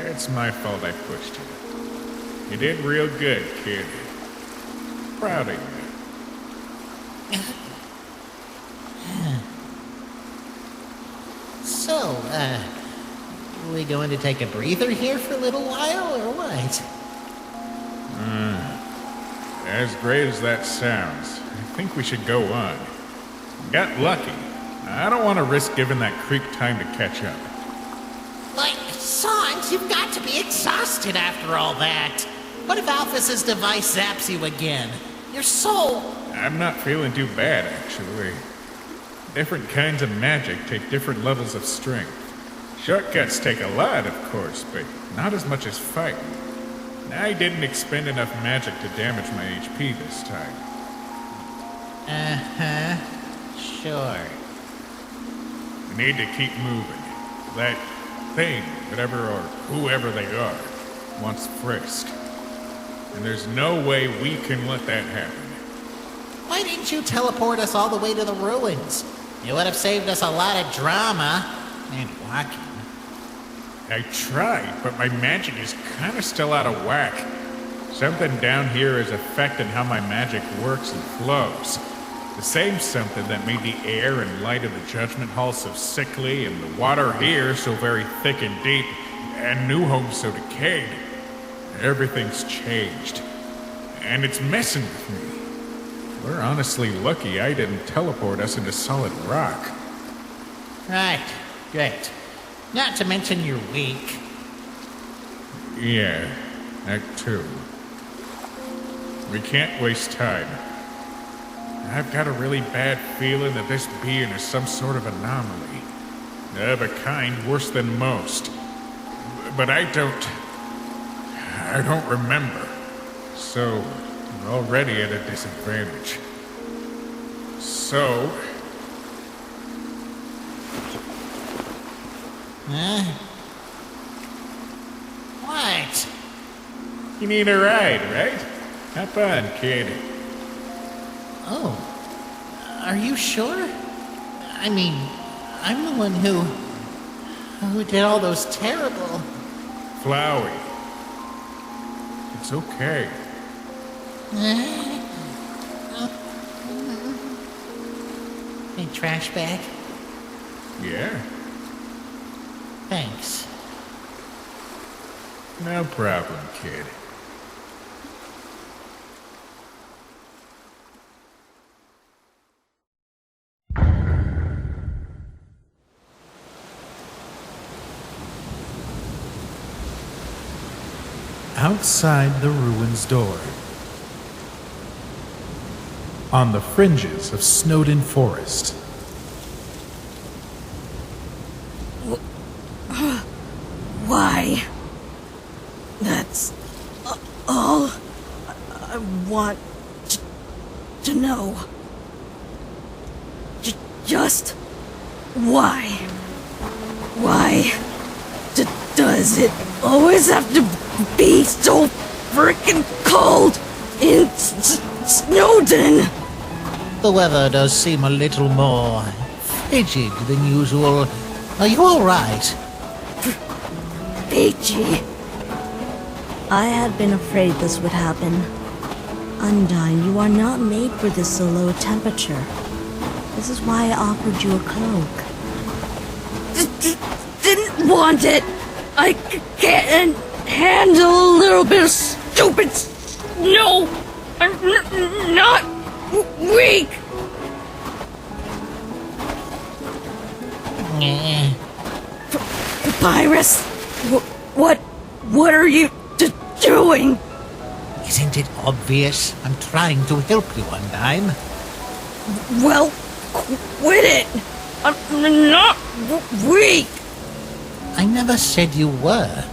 It's my fault I pushed you. You did real good, kid. Proud of you. So, we going to take a breather here for a little while, or what? As great as that sounds, I think we should go on. Got lucky. I don't want to risk giving that creep time to catch up. Like, Sans, you've got to be exhausted after all that. What if Alphys's device zaps you again? Your soul... I'm not feeling too bad, actually. Different kinds of magic take different levels of strength. Shortcuts take a lot, of course, but not as much as fighting. I didn't expend enough magic to damage my HP this time. Uh-huh. Sure. We need to keep moving. That thing, whatever or whoever they are, wants Frisk. And there's no way we can let that happen. Why didn't you teleport us all the way to the ruins? You would have saved us a lot of drama. And walking. I tried, but my magic is kind of still out of whack. Something down here is affecting how my magic works and flows. The same something that made the air and light of the Judgment Hall so sickly and the water here so very thick and deep and New Home so decayed. Everything's changed. And it's messing with me. We're honestly lucky I didn't teleport us into solid rock. Right. Great. Not to mention you're weak. Yeah, that too. We can't waste time. I've got a really bad feeling that this being is some sort of anomaly. Of a kind worse than most. But I don't remember. So, we're already at a disadvantage. So... Huh? What? You need a ride, right? Hop on, kid. Oh. Are you sure? I mean, I'm the one who did all those terrible... Flowey. It's okay. A trash bag? Yeah. Thanks. No problem, kid. Outside the ruins door, on the fringes of Snowden Forest, why? That's all I want to know. Just why? Why does it always have to be so frickin' cold in Snowden? The weather does seem a little more frigid than usual. Are you all right? Fiji. I had been afraid this would happen. Undyne, you are not made for this low temperature. This is why I offered you a cloak. Didn't want it. I can't handle a little bit of stupid snow. I'm not weak. Papyrus, what are you doing? Isn't it obvious? I'm trying to help you, Undyne. Well, quit it. I'm not weak. I never said you were.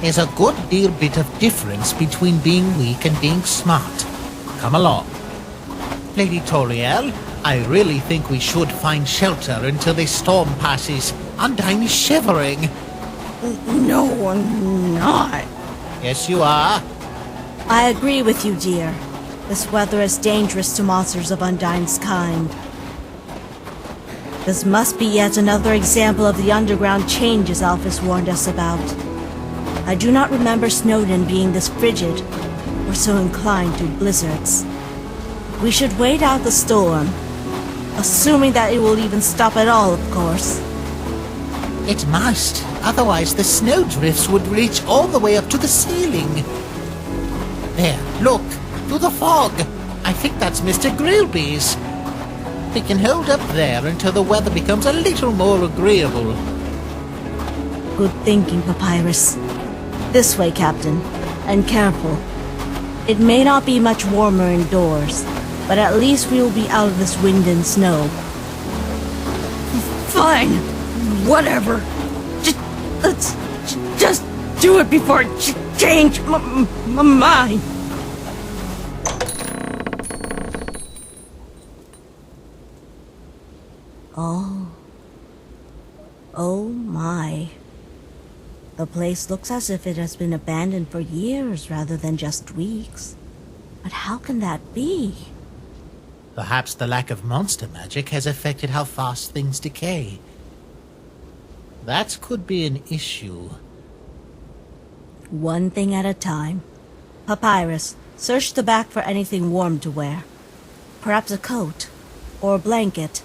There's a good bit of difference between being weak and being smart. Come along. Lady Toriel, I really think we should find shelter until this storm passes. Undyne is shivering. No, I'm not. Yes, you are. I agree with you, dear. This weather is dangerous to monsters of Undyne's kind. This must be yet another example of the underground changes Alphys warned us about. I do not remember Snowdin being this frigid or so inclined to blizzards. We should wait out the storm, assuming that it will even stop at all, of course. It must, otherwise the snowdrifts would reach all the way up to the ceiling. There, look, through the fog. I think that's Mr. Grillby's. We can hold up there until the weather becomes a little more agreeable. Good thinking, Papyrus. This way, Captain, and careful. It may not be much warmer indoors, but at least we will be out of this wind and snow. Fine. Whatever. Let's just do it before I change my mind. Oh my. The place looks as if it has been abandoned for years rather than just weeks. But how can that be? Perhaps the lack of monster magic has affected how fast things decay. That could be an issue. One thing at a time. Papyrus, search the back for anything warm to wear. Perhaps a coat or a blanket.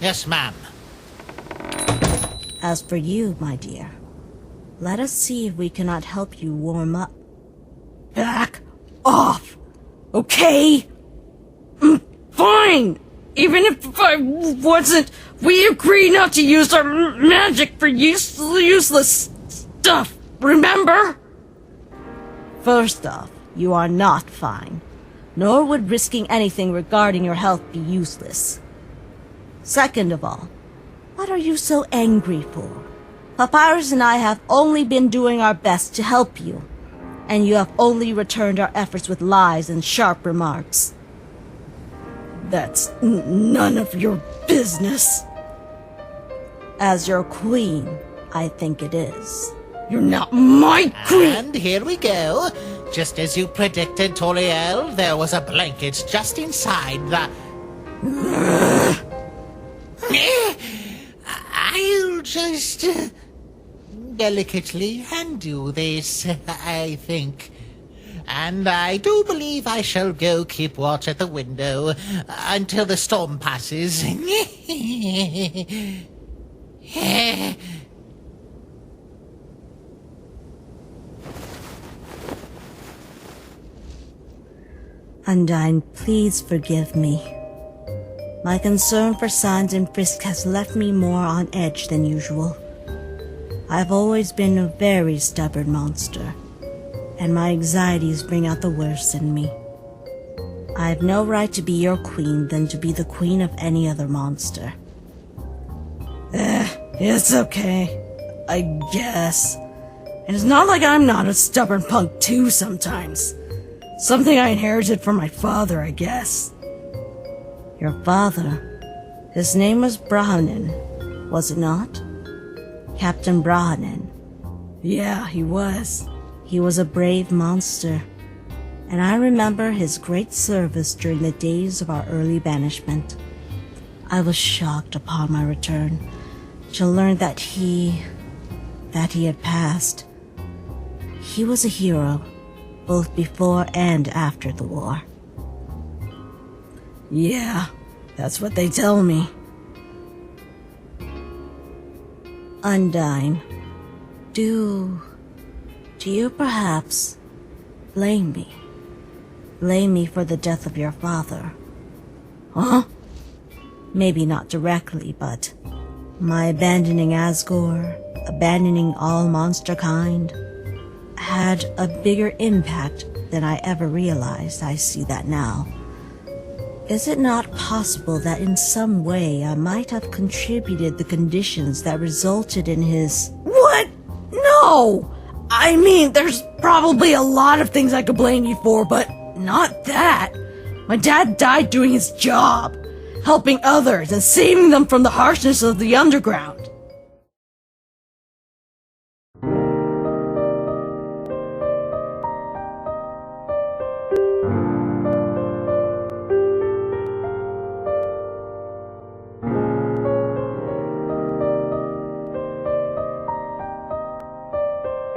Yes, ma'am. As for you, my dear, let us see if we cannot help you warm up. Back off. Okay? Fine. Even if I wasn't, we agree not to use our magic for useless stuff, remember? First off, you are not fine, nor would risking anything regarding your health be useless. Second of all, what are you so angry for? Papyrus and I have only been doing our best to help you, and you have only returned our efforts with lies and sharp remarks. That's none of your business. As your queen, I think it is. You're not my queen! And here we go. Just as you predicted, Toriel, there was a blanket just inside the... I'll just delicately hand you this, I think. And I do believe I shall go keep watch at the window until the storm passes. Undyne, please forgive me. My concern for signs and frisk has left me more on edge than usual. I've always been a very stubborn monster, and my anxieties bring out the worst in me. I have no right to be your queen than to be the queen of any other monster. It's okay, I guess. And it's not like I'm not a stubborn punk too sometimes. Something I inherited from my father, I guess. Your father? His name was Brahnin, was it not? Captain Brahnin. Yeah, he was. He was a brave monster, and I remember his great service during the days of our early banishment. I was shocked upon my return to learn that he had passed. He was a hero, both before and after the war. Yeah, that's what they tell me. Undyne, do you perhaps blame me? Blame me for the death of your father? Huh? Maybe not directly, but my abandoning Asgore, abandoning all monster kind, had a bigger impact than I ever realized. I see that now. Is it not possible that in some way I might have contributed the conditions that resulted in his... What? No! I mean, there's probably a lot of things I could blame you for, but not that. My dad died doing his job, helping others and saving them from the harshness of the underground.